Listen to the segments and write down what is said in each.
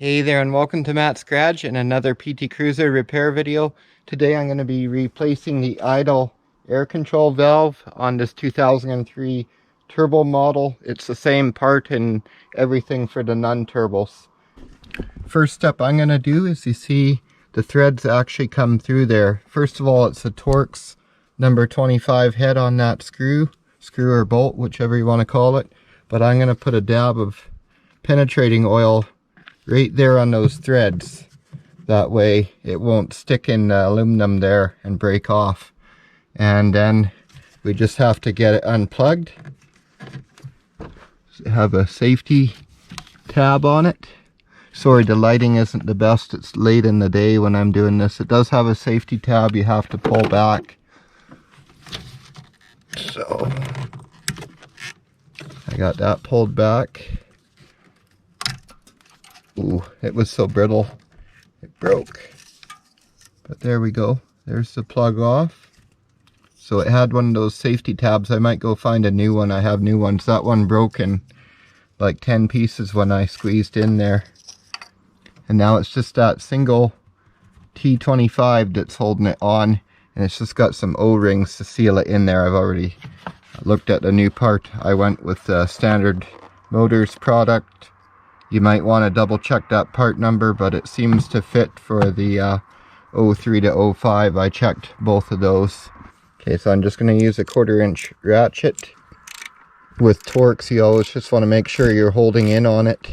Hey there and welcome to Matt's Garage and another PT Cruiser repair video. Today I'm going to be replacing the idle air control valve on this 2003 turbo model. It's the same part and everything for the non-turbos. First step I'm going to do is, you see the threads actually come through there. First of all, it's a Torx number 25 head on that screw or bolt, whichever you want to call it. But I'm going to put a dab of penetrating oil right there on those threads. That way it won't stick in the aluminum there and break off. And then we just have to get it unplugged. Have a safety tab on it. Sorry, the lighting isn't the best. It's late in the day when I'm doing this. It does have a safety tab you have to pull back. So I got that pulled back. Ooh, it was so brittle it broke. But there we go. There's the plug off. So it had one of those safety tabs. I might go find a new one. I have new ones. That one broke in like 10 pieces when I squeezed in there. And now it's just that single T25 that's holding it on. And it's just got some O-rings to seal it in there. I've already looked at the new part. I went with the Standard Motors product. You might want to double check that part number, but it seems to fit for the 03 to 05. I checked both of those. Okay, so I'm just going to use a 1/4 inch ratchet. With Torx, you always just want to make sure you're holding in on it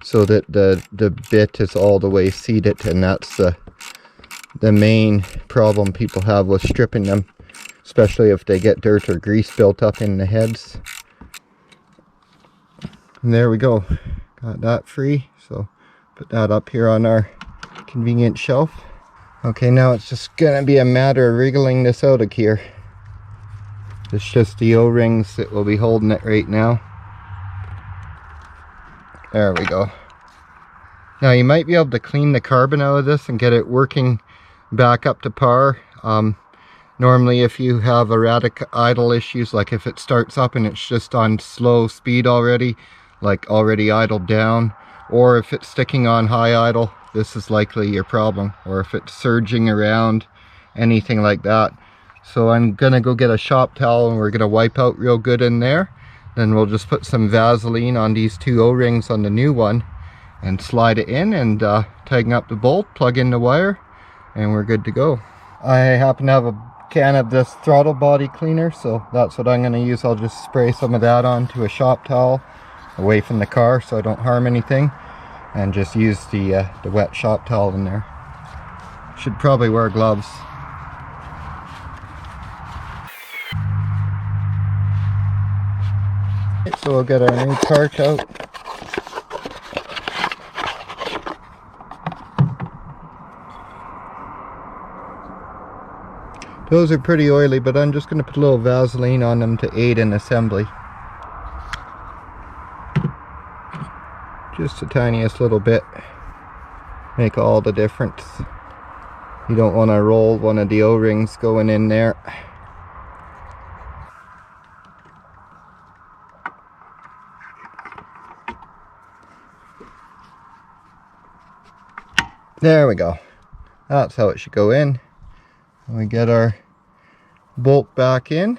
so that the bit is all the way seated, and that's the main problem people have with stripping them, especially if they get dirt or grease built up in the heads. And there we go. Got that free, so put that up here on our convenient shelf. Okay, now it's just gonna be a matter of wriggling this out of here. It's just the O-rings that will be holding it right now. There we go. Now you might be able to clean the carbon out of this and get it working back up to par. Normally if you have erratic idle issues, like if it starts up and it's just on slow speed already, like already idled down, or if it's sticking on high idle, this is likely your problem, or if it's surging around, anything like that. So I'm gonna go get a shop towel and we're gonna wipe out real good in there. Then we'll just put some Vaseline on these two O-rings on the new one and slide it in and tighten up the bolt, plug in the wire, and we're good to go. I happen to have a can of this throttle body cleaner, so that's what I'm gonna use. I'll just spray some of that onto a shop towel away from the car so I don't harm anything, and just use the wet shop towel in there. Should probably wear gloves. So we'll get our new part out. Those are pretty oily, but I'm just going to put a little Vaseline on them to aid in assembly. Just the tiniest little bit. Make all the difference. You don't want to roll one of the O-rings going in there. There we go. That's how it should go in. We get our bolt back in.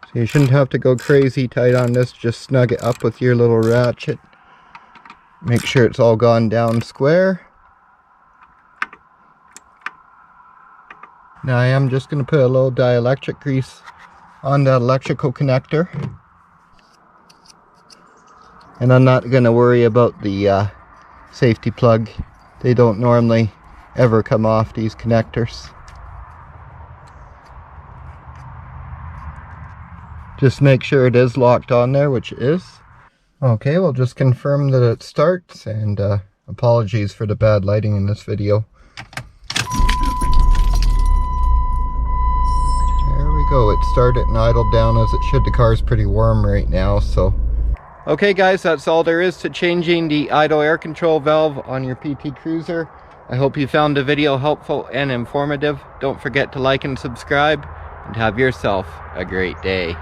So you shouldn't have to go crazy tight on this. Just snug it up with your little ratchet. Make sure it's all gone down square. Now I am just going to put a little dielectric grease on the electrical connector. And I'm not going to worry about the safety plug. They don't normally ever come off, these connectors. Just make sure it is locked on there, which it is. Okay, we'll just confirm that it starts, and apologies for the bad lighting in this video. There we go, it started and idled down as it should. The car's pretty warm right now, so. Okay guys, that's all there is to changing the idle air control valve on your PT Cruiser. I hope you found the video helpful and informative. Don't forget to like and subscribe, and have yourself a great day.